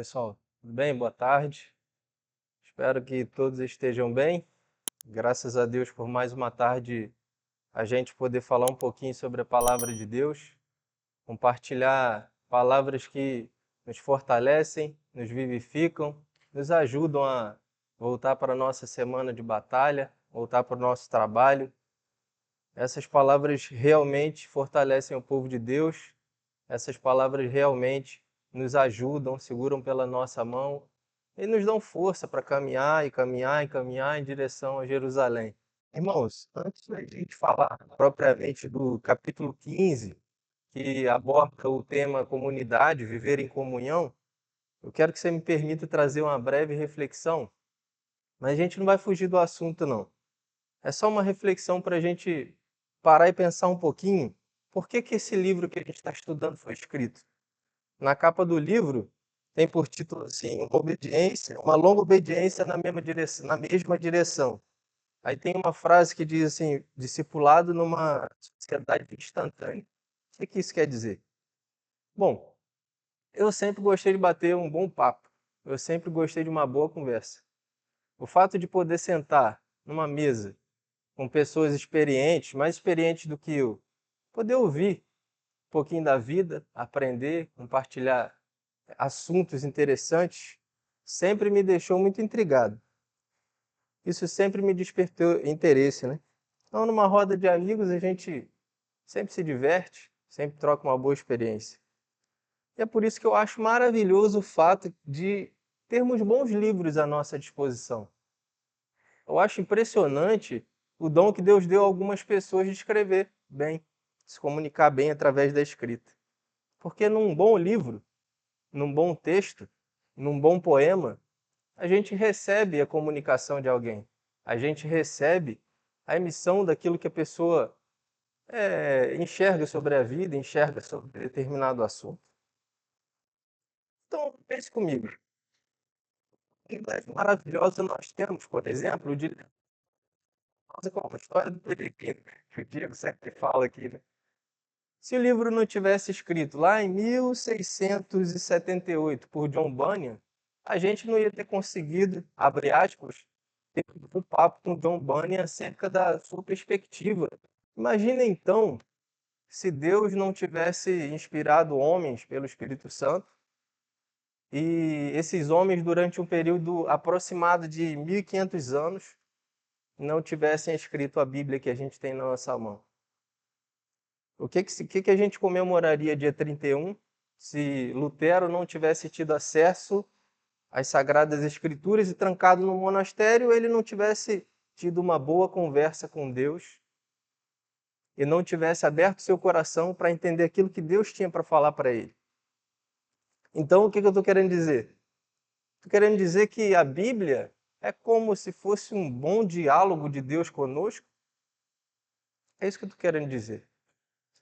pessoal, tudo bem? Boa tarde. Espero que todos estejam bem. Graças a Deus por mais uma tarde a gente poder falar um pouquinho sobre a palavra de Deus, compartilhar palavras que nos fortalecem, nos vivificam, nos ajudam a voltar para a nossa semana de batalha, voltar para o nosso trabalho. Essas palavras realmente fortalecem o povo de Deus. Essas palavras realmente nos ajudam, seguram pela nossa mão e nos dão força para caminhar e caminhar e caminhar em direção a Jerusalém. Irmãos, antes da gente falar propriamente do capítulo 15, que aborda o tema comunidade, viver em comunhão, eu quero que você me permita trazer uma breve reflexão, mas a gente não vai fugir do assunto, não. É só uma reflexão para a gente parar e pensar um pouquinho por que que esse livro que a gente está estudando foi escrito. Na capa do livro tem por título assim, uma longa obediência na mesma direção. Aí tem uma frase que diz assim, discipulado numa sociedade instantânea. O que isso quer dizer? Bom, eu sempre gostei de bater um bom papo. Eu sempre gostei de uma boa conversa. O fato de poder sentar numa mesa com pessoas experientes, mais experientes do que eu, poder ouvir um pouquinho da vida, aprender, compartilhar assuntos interessantes, sempre me deixou muito intrigado. Isso sempre me despertou interesse, né? Então, numa roda de amigos, a gente sempre se diverte, sempre troca uma boa experiência. E é por isso que eu acho maravilhoso o fato de termos bons livros à nossa disposição. Eu acho impressionante o dom que Deus deu a algumas pessoas de escrever bem, se comunicar bem através da escrita. Porque num bom livro, num bom texto, num bom poema, a gente recebe a comunicação de alguém. A gente recebe a emissão daquilo que a pessoa enxerga sobre a vida, enxerga sobre determinado assunto. Então, pense comigo. Que livro maravilhoso nós temos, por exemplo, de como a história do Peregrino, que o Diego sempre fala aqui, né? Se o livro não tivesse escrito lá em 1678 por John Bunyan, a gente não ia ter conseguido, abre aspas, ter um papo com John Bunyan acerca da sua perspectiva. Imagina então se Deus não tivesse inspirado homens pelo Espírito Santo e esses homens, durante um período aproximado de 1500 anos, não tivessem escrito a Bíblia que a gente tem na nossa mão. O que a gente comemoraria dia 31 se Lutero não tivesse tido acesso às Sagradas Escrituras e trancado no monastério, ele não tivesse tido uma boa conversa com Deus e não tivesse aberto seu coração para entender aquilo que Deus tinha para falar para ele? Então, o que eu estou querendo dizer? Estou querendo dizer que a Bíblia é como se fosse um bom diálogo de Deus conosco. É isso que eu estou querendo dizer.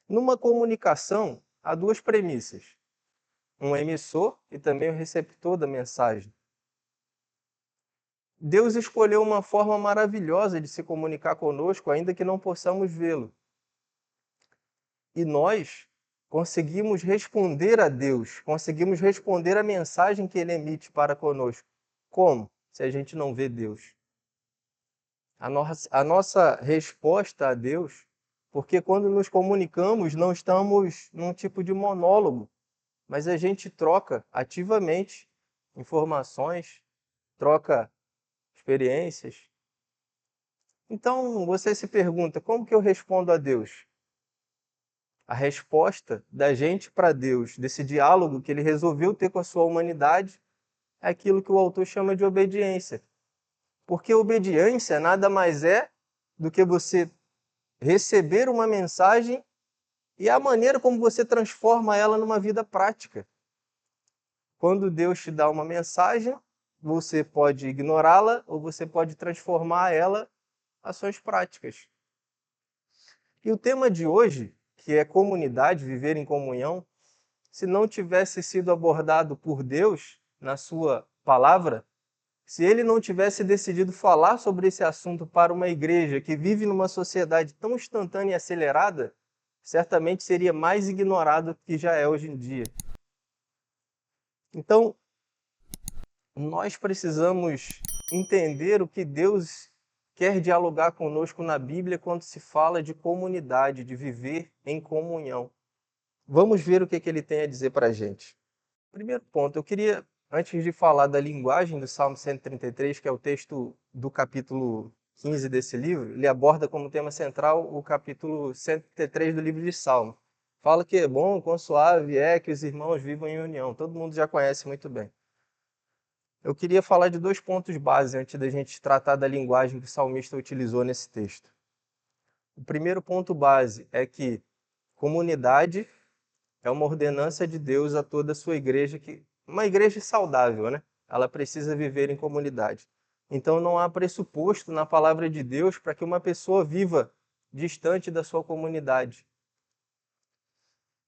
Numa comunicação, há duas premissas: um emissor e também o receptor da mensagem. Deus escolheu uma forma maravilhosa de se comunicar conosco, ainda que não possamos vê-lo. E nós conseguimos responder a Deus, conseguimos responder à mensagem que ele emite para conosco. Como? Se a gente não vê Deus. A nossa resposta a Deus, porque quando nos comunicamos, não estamos num tipo de monólogo, mas a gente troca ativamente informações, troca experiências. Então você se pergunta, como que eu respondo a Deus? A resposta da gente para Deus, desse diálogo que ele resolveu ter com a sua humanidade, é aquilo que o autor chama de obediência. Porque obediência nada mais é do que você receber uma mensagem e a maneira como você transforma ela numa vida prática. Quando Deus te dá uma mensagem, você pode ignorá-la ou você pode transformar ela em ações práticas. E o tema de hoje, que é comunidade, viver em comunhão, se não tivesse sido abordado por Deus na sua palavra, se ele não tivesse decidido falar sobre esse assunto para uma igreja que vive numa sociedade tão instantânea e acelerada, certamente seria mais ignorado do que já é hoje em dia. Então, nós precisamos entender o que Deus quer dialogar conosco na Bíblia quando se fala de comunidade, de viver em comunhão. Vamos ver o que ele tem a dizer para a gente. Primeiro ponto, eu queria, antes de falar da linguagem do Salmo 133, que é o texto do capítulo 15 desse livro, ele aborda como tema central o capítulo 133 do livro de Salmo. Fala que é bom, quão suave é que os irmãos vivam em união. Todo mundo já conhece muito bem. Eu queria falar de 2 pontos básicos antes da gente tratar da linguagem que o salmista utilizou nesse texto. O primeiro ponto base é que comunidade é uma ordenança de Deus a toda a sua igreja, uma igreja saudável, né? Ela precisa viver em comunidade. Então não há pressuposto na palavra de Deus para que uma pessoa viva distante da sua comunidade.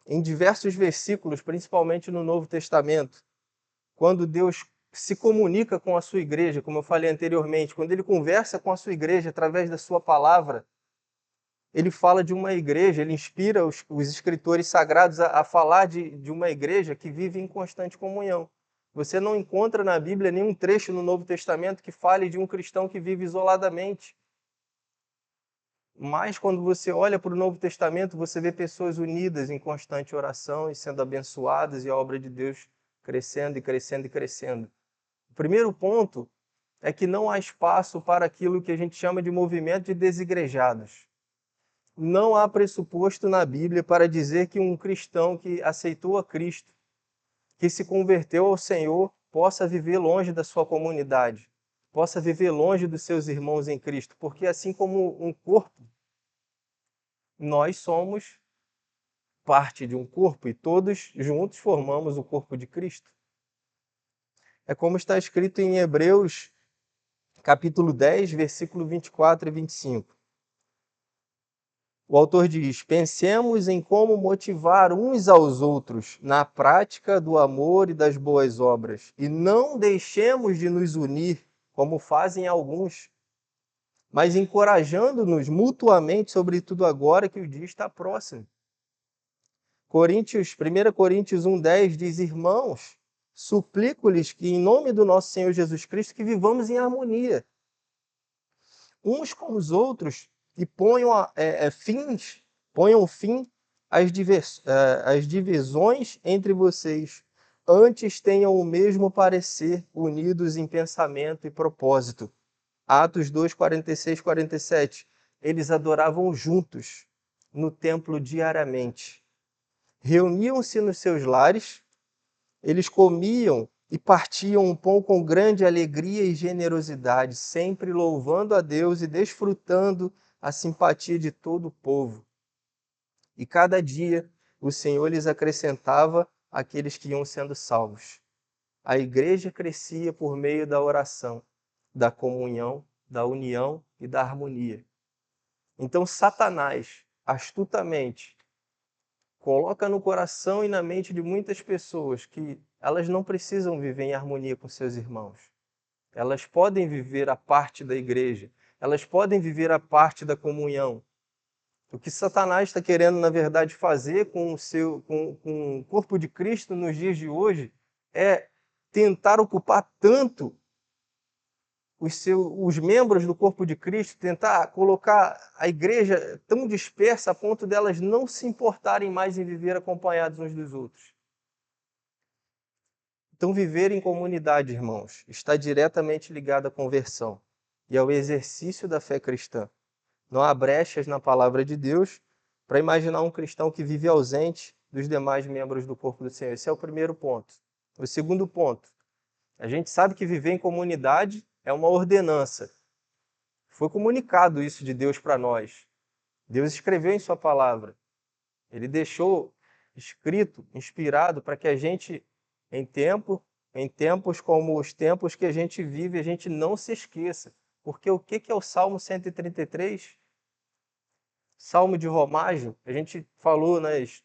Em diversos versículos, principalmente no Novo Testamento, quando Deus se comunica com a sua igreja, como eu falei anteriormente, quando ele conversa com a sua igreja através da sua palavra, ele fala de uma igreja, ele inspira os escritores sagrados a falar de uma igreja que vive em constante comunhão. Você não encontra na Bíblia nenhum trecho no Novo Testamento que fale de um cristão que vive isoladamente. Mas quando você olha para o Novo Testamento, você vê pessoas unidas em constante oração e sendo abençoadas e a obra de Deus crescendo e crescendo e crescendo. O primeiro ponto é que não há espaço para aquilo que a gente chama de movimento de desigrejados. Não há pressuposto na Bíblia para dizer que um cristão que aceitou a Cristo, que se converteu ao Senhor, possa viver longe da sua comunidade, possa viver longe dos seus irmãos em Cristo, porque assim como um corpo, nós somos parte de um corpo e todos juntos formamos o corpo de Cristo. É como está escrito em Hebreus, capítulo 10, versículo 24 e 25. O autor diz: pensemos em como motivar uns aos outros na prática do amor e das boas obras, e não deixemos de nos unir, como fazem alguns, mas encorajando-nos mutuamente, sobretudo agora que o dia está próximo. 1 Coríntios 1,10 diz: irmãos, suplico-lhes que, em nome do nosso Senhor Jesus Cristo, que vivamos em harmonia uns com os outros e ponham fim às divisões entre vocês. Antes tenham o mesmo parecer, unidos em pensamento e propósito. Atos 2, 46, 47. Eles adoravam juntos no templo diariamente. Reuniam-se nos seus lares, eles comiam e partiam um pão com grande alegria e generosidade, sempre louvando a Deus e desfrutando a simpatia de todo o povo. E cada dia o Senhor lhes acrescentava aqueles que iam sendo salvos. A igreja crescia por meio da oração, da comunhão, da união e da harmonia. Então Satanás, astutamente, coloca no coração e na mente de muitas pessoas que elas não precisam viver em harmonia com seus irmãos. Elas podem viver a parte da igreja, elas podem viver a parte da comunhão. O que Satanás está querendo, na verdade, fazer com o corpo de Cristo nos dias de hoje é tentar ocupar tanto os membros do corpo de Cristo, tentar colocar a igreja tão dispersa a ponto delas não se importarem mais em viver acompanhados uns dos outros. Então, viver em comunidade, irmãos, está diretamente ligado à conversão e ao exercício da fé cristã. Não há brechas na palavra de Deus para imaginar um cristão que vive ausente dos demais membros do corpo do Senhor. Esse é o primeiro ponto. O segundo ponto, a gente sabe que viver em comunidade é uma ordenança. Foi comunicado isso de Deus para nós. Deus escreveu em sua palavra. Ele deixou escrito, inspirado, para que a gente, em tempos como os tempos que a gente vive, a gente não se esqueça. Porque o que é o Salmo 133? Salmo de romagem, a gente falou nas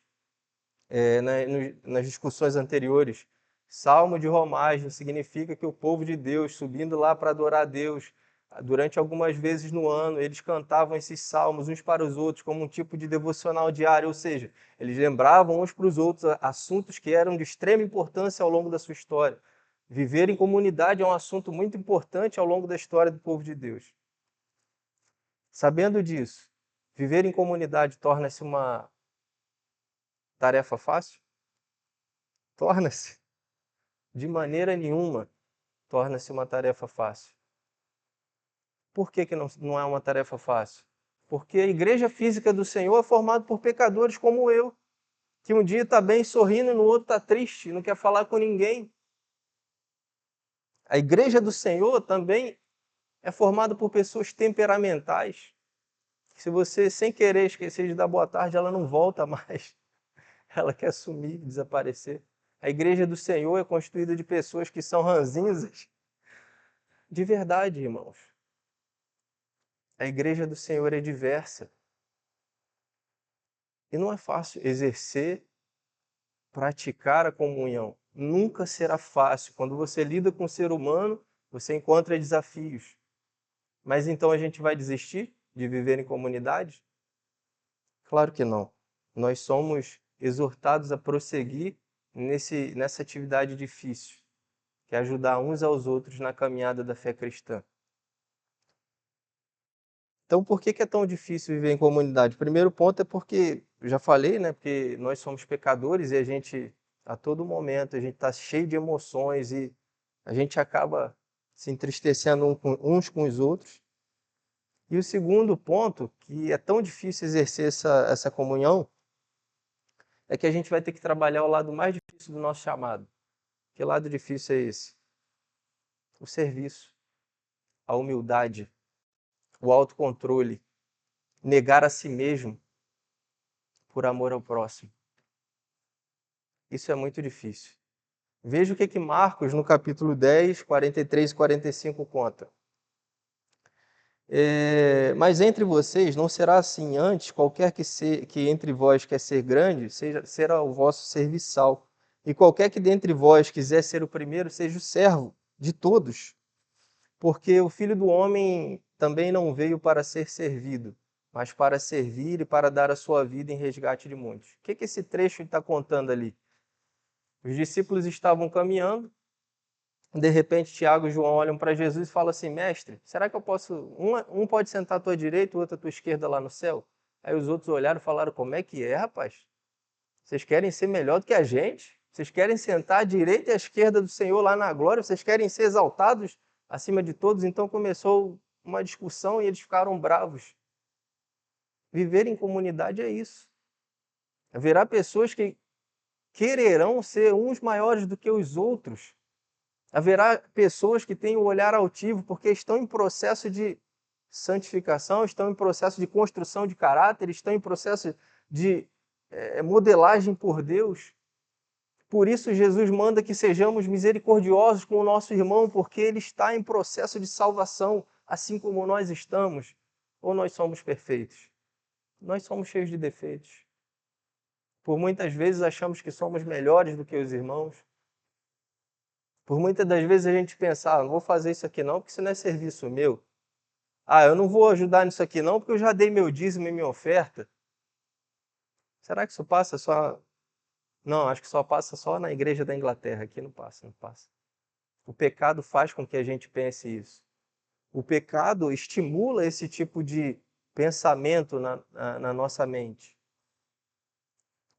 discussões anteriores. Salmo de romagem significa que o povo de Deus, subindo lá para adorar a Deus, durante algumas vezes no ano, eles cantavam esses salmos uns para os outros como um tipo de devocional diário, ou seja, eles lembravam uns para os outros assuntos que eram de extrema importância ao longo da sua história. Viver em comunidade é um assunto muito importante ao longo da história do povo de Deus. Sabendo disso, viver em comunidade torna-se uma tarefa fácil? Torna-se. De maneira nenhuma torna-se uma tarefa fácil. Por que não é uma tarefa fácil? Porque a igreja física do Senhor é formada por pecadores como eu, que um dia está bem sorrindo e no outro está triste, não quer falar com ninguém. A igreja do Senhor também é formada por pessoas temperamentais. Se você, sem querer, esquecer de dar boa tarde, ela não volta mais. Ela quer sumir, desaparecer. A igreja do Senhor é constituída de pessoas que são ranzinzas. De verdade, irmãos. A igreja do Senhor é diversa. E não é fácil exercer, praticar a comunhão. Nunca será fácil. Quando você lida com o ser humano, você encontra desafios. Mas então a gente vai desistir de viver em comunidade? Claro que não. Nós somos exortados a prosseguir nessa atividade difícil, que é ajudar uns aos outros na caminhada da fé cristã. Então, por que é tão difícil viver em comunidade? O primeiro ponto é porque, eu já falei, né? Porque nós somos pecadores e a gente, a todo momento, a gente está cheio de emoções e a gente acaba se entristecendo uns com os outros. E o segundo ponto, que é tão difícil exercer essa comunhão, é que a gente vai ter que trabalhar o lado mais difícil do nosso chamado. Que lado difícil é esse? O serviço, a humildade, o autocontrole, negar a si mesmo por amor ao próximo. Isso é muito difícil. Veja o que Marcos, no capítulo 10, 43 e 45, conta. Mas entre vocês não será assim. Antes, qualquer que entre vós quer ser grande, será o vosso serviçal. E qualquer que dentre vós quiser ser o primeiro, seja o servo de todos. Porque o Filho do Homem também não veio para ser servido, mas para servir e para dar a sua vida em resgate de muitos. O que esse trecho está contando ali? Os discípulos estavam caminhando, de repente Tiago e João olham para Jesus e falam assim: Mestre, será que eu posso... Um pode sentar à tua direita, o outro à tua esquerda lá no céu? Aí os outros olharam e falaram: como é que é, rapaz? Vocês querem ser melhor do que a gente? Vocês querem sentar à direita e à esquerda do Senhor lá na glória? Vocês querem ser exaltados acima de todos? Então começou uma discussão e eles ficaram bravos. Viver em comunidade é isso. Haverá pessoas que quererão ser uns maiores do que os outros. Haverá pessoas que têm o olhar altivo porque estão em processo de santificação, estão em processo de construção de caráter, estão em processo de modelagem por Deus. Por isso Jesus manda que sejamos misericordiosos com o nosso irmão, porque ele está em processo de salvação, assim como nós estamos. Ou nós somos perfeitos? Nós somos cheios de defeitos. Por muitas vezes achamos que somos melhores do que os irmãos. Por muitas das vezes a gente pensa: não vou fazer isso aqui não, porque isso não é serviço meu. Eu não vou ajudar nisso aqui não, porque eu já dei meu dízimo e minha oferta. Será que isso passa só... Não, acho que só passa só na igreja da Inglaterra. Aqui não passa, não passa. O pecado faz com que a gente pense isso. O pecado estimula esse tipo de pensamento na nossa mente.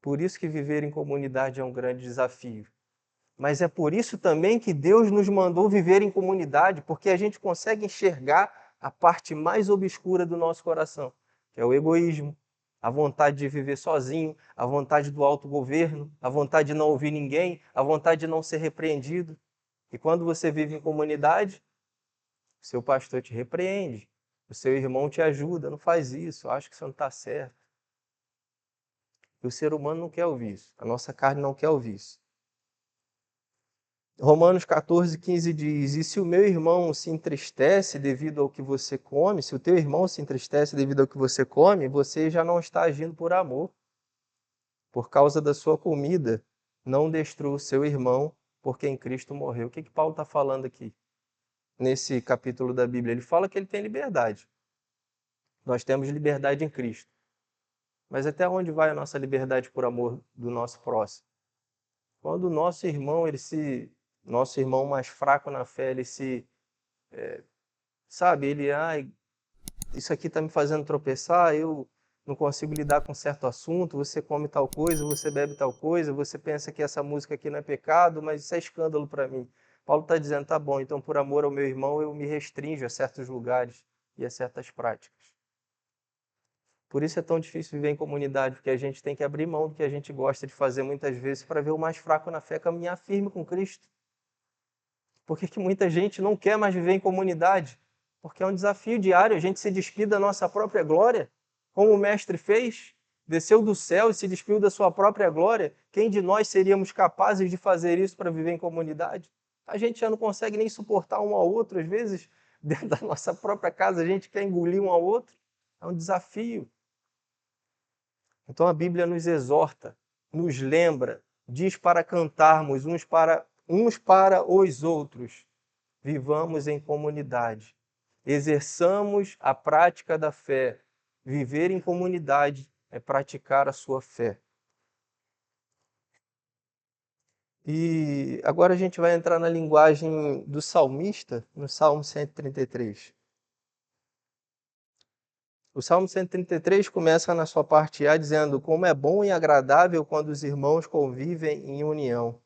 Por isso que viver em comunidade é um grande desafio. Mas é por isso também que Deus nos mandou viver em comunidade, porque a gente consegue enxergar a parte mais obscura do nosso coração, que é o egoísmo, a vontade de viver sozinho, a vontade do autogoverno, a vontade de não ouvir ninguém, a vontade de não ser repreendido. E quando você vive em comunidade, o seu pastor te repreende, o seu irmão te ajuda: não faz isso, eu acho que isso não está certo. E o ser humano não quer ouvir isso, a nossa carne não quer ouvir isso. Romanos 14, 15 diz: e se o meu irmão se entristece devido ao que você come, se o teu irmão se entristece devido ao que você come, você já não está agindo por amor. Por causa da sua comida, não destrua o seu irmão, porque em Cristo morreu. O que Paulo está falando aqui, nesse capítulo da Bíblia? Ele fala que ele tem liberdade. Nós temos liberdade em Cristo. Mas até onde vai a nossa liberdade por amor do nosso próximo? Quando o nosso irmão ele se nosso irmão mais fraco na fé, ele se, sabe, ele, isso aqui está me fazendo tropeçar, eu não consigo lidar com certo assunto, você come tal coisa, você bebe tal coisa, você pensa que essa música aqui não é pecado, mas isso é escândalo para mim. Paulo está dizendo, tá bom, então por amor ao meu irmão eu me restringo a certos lugares e a certas práticas. Por isso é tão difícil viver em comunidade, porque a gente tem que abrir mão do que a gente gosta de fazer muitas vezes para ver o mais fraco na fé caminhar firme com Cristo. Por que muita gente não quer mais viver em comunidade? Porque é um desafio diário, a gente se despir da nossa própria glória, como o Mestre fez, desceu do céu e se despiu da sua própria glória. Quem de nós seríamos capazes de fazer isso para viver em comunidade? A gente já não consegue nem suportar um ao outro, às vezes, dentro da nossa própria casa, a gente quer engolir um ao outro. É um desafio. Então a Bíblia nos exorta, nos lembra, diz para cantarmos uns para os outros. Vivamos em comunidade. Exerçamos a prática da fé. Viver em comunidade é praticar a sua fé. E agora a gente vai entrar na linguagem do salmista, no Salmo 133. O Salmo 133 começa na sua parte A dizendo: como é bom e agradável quando os irmãos convivem em união.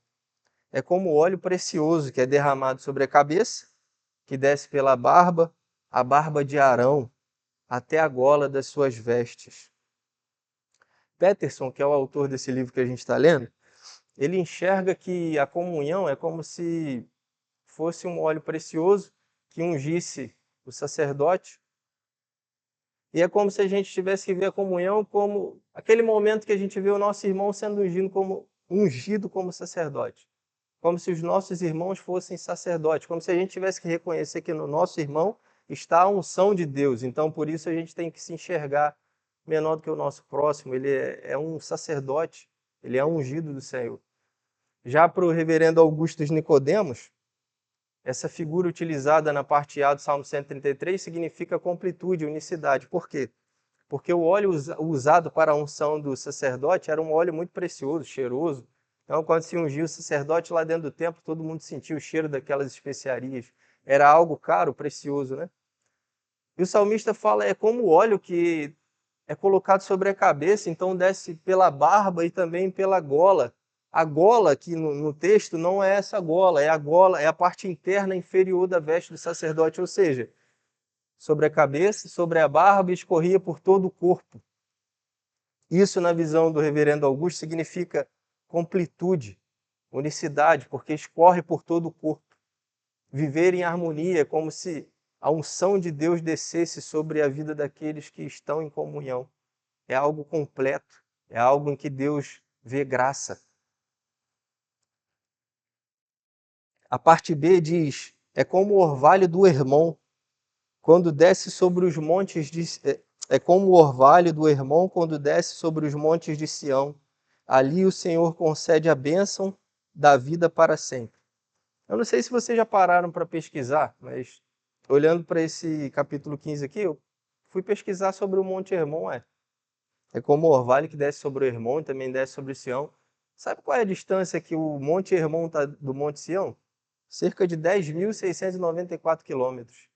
É como óleo precioso que é derramado sobre a cabeça, que desce pela barba, a barba de Arão, até a gola das suas vestes. Peterson, que é o autor desse livro que a gente está lendo, ele enxerga que a comunhão é como se fosse um óleo precioso que ungisse o sacerdote. E é como se a gente tivesse que ver a comunhão como aquele momento que a gente vê o nosso irmão sendo ungido como sacerdote. Como se os nossos irmãos fossem sacerdotes, como se a gente tivesse que reconhecer que no nosso irmão está a unção de Deus. Então, por isso, a gente tem que se enxergar menor do que o nosso próximo. Ele é um sacerdote, ele é ungido do Senhor. Já para o reverendo Augusto Nicodemos, essa figura utilizada na parte A do Salmo 133 significa completude, unicidade. Por quê? Porque o óleo usado para a unção do sacerdote era um óleo muito precioso, cheiroso. Então, quando se ungia o sacerdote lá dentro do templo, todo mundo sentia o cheiro daquelas especiarias. Era algo caro, precioso, né? E o salmista fala, é como o óleo que é colocado sobre a cabeça, então desce pela barba e também pela gola. A gola aqui no texto não é essa gola, é a parte interna inferior da veste do sacerdote, ou seja, sobre a cabeça, sobre a barba e escorria por todo o corpo. Isso, na visão do reverendo Augusto, significa completude, unicidade, porque escorre por todo o corpo. Viver em harmonia é como se a unção de Deus descesse sobre a vida daqueles que estão em comunhão. É algo completo, é algo em que Deus vê graça. A parte B diz: é como o orvalho do Hermon, quando desce sobre os montes de é como o orvalho do Hermon quando desce sobre os montes de Sião. Ali o Senhor concede a bênção da vida para sempre. Eu não sei se vocês já pararam para pesquisar, mas olhando para esse capítulo 15 aqui, eu fui pesquisar sobre o Monte Hermon. É como o orvalho que desce sobre o Hermon e também desce sobre Sião. Sabe qual é a distância que o Monte Hermon está do Monte Sião? Cerca de 10.694 quilômetros.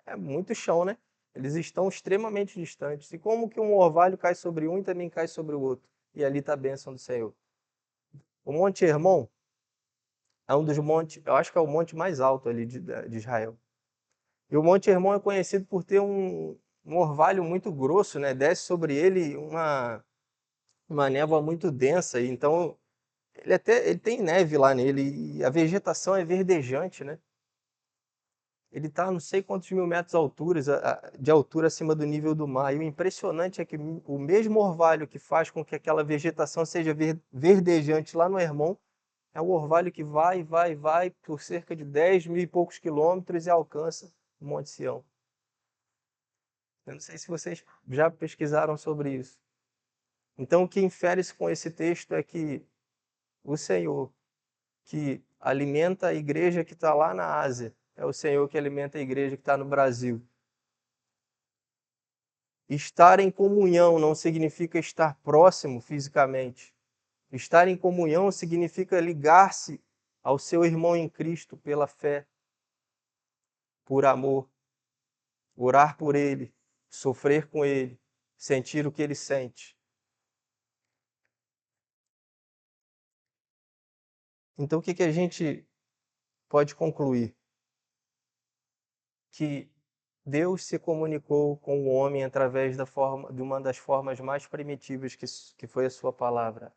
É muito chão, né? Eles estão extremamente distantes. E como que um orvalho cai sobre um e também cai sobre o outro? E ali está a bênção do Senhor. O Monte Hermon é um dos montes, eu acho que é o monte mais alto ali de Israel. E o Monte Hermon é conhecido por ter um orvalho muito grosso, né? Desce sobre ele uma névoa muito densa. E então, ele tem neve lá nele e a vegetação é verdejante, né? Ele está a não sei quantos mil metros de altura acima do nível do mar. E o impressionante é que o mesmo orvalho que faz com que aquela vegetação seja verdejante lá no Hermon, é o orvalho que vai por cerca de 10 mil e poucos quilômetros e alcança o Monte Sião. Eu não sei se vocês já pesquisaram sobre isso. Então, o que infere-se com esse texto é que o Senhor, que alimenta a igreja que está lá na Ásia, é o Senhor que alimenta a igreja que está no Brasil. Estar em comunhão não significa estar próximo fisicamente. Estar em comunhão significa ligar-se ao seu irmão em Cristo pela fé, por amor, orar por ele, sofrer com ele, sentir o que ele sente. Então, o que a gente pode concluir? Que Deus se comunicou com o homem através de uma das formas mais primitivas que foi a sua palavra,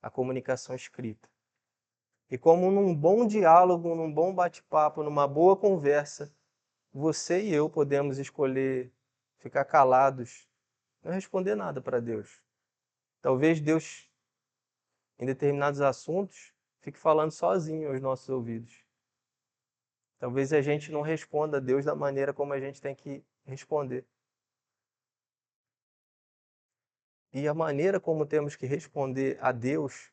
a comunicação escrita. E como num bom diálogo, num bom bate-papo, numa boa conversa, você e eu podemos escolher ficar calados, não responder nada para Deus. Talvez Deus, em determinados assuntos, fique falando sozinho aos nossos ouvidos. Talvez a gente não responda a Deus da maneira como a gente tem que responder. E a maneira como temos que responder a Deus,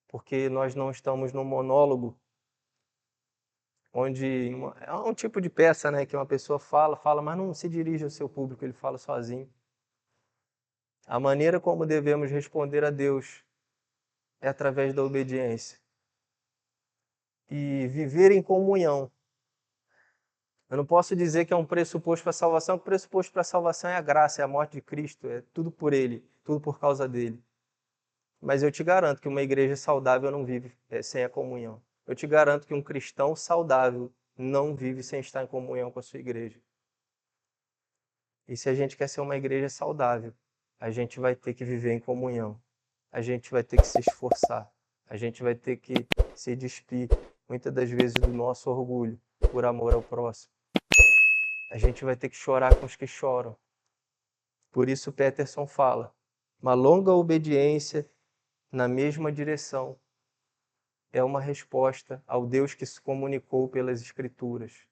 porque nós não estamos num monólogo, onde é um tipo de peça, né, que uma pessoa fala, mas não se dirige ao seu público, ele fala sozinho. A maneira como devemos responder a Deus é através da obediência. E viver em comunhão. Eu não posso dizer que é um pressuposto para a salvação, porque o pressuposto para a salvação é a graça, é a morte de Cristo, é tudo por Ele, tudo por causa dele. Mas eu te garanto que uma igreja saudável não vive sem a comunhão. Eu te garanto que um cristão saudável não vive sem estar em comunhão com a sua igreja. E se a gente quer ser uma igreja saudável, a gente vai ter que viver em comunhão. A gente vai ter que se esforçar. A gente vai ter que se despir, muitas das vezes, do nosso orgulho, por amor ao próximo. A gente vai ter que chorar com os que choram. Por isso Peterson fala, uma longa obediência na mesma direção é uma resposta ao Deus que se comunicou pelas Escrituras.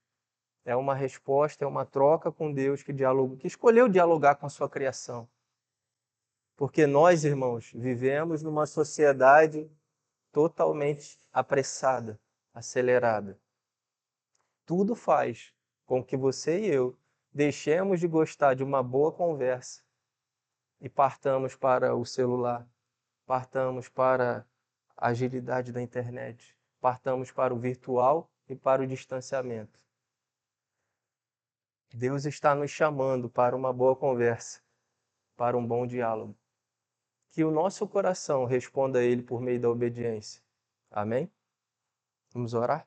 É uma resposta, é uma troca com Deus que escolheu dialogar com a sua criação. Porque nós, irmãos, vivemos numa sociedade totalmente apressada, acelerada. Tudo faz com que você e eu deixemos de gostar de uma boa conversa e partamos para o celular, partamos para a agilidade da internet, partamos para o virtual e para o distanciamento. Deus está nos chamando para uma boa conversa, para um bom diálogo. Que o nosso coração responda a Ele por meio da obediência. Amém? Vamos orar?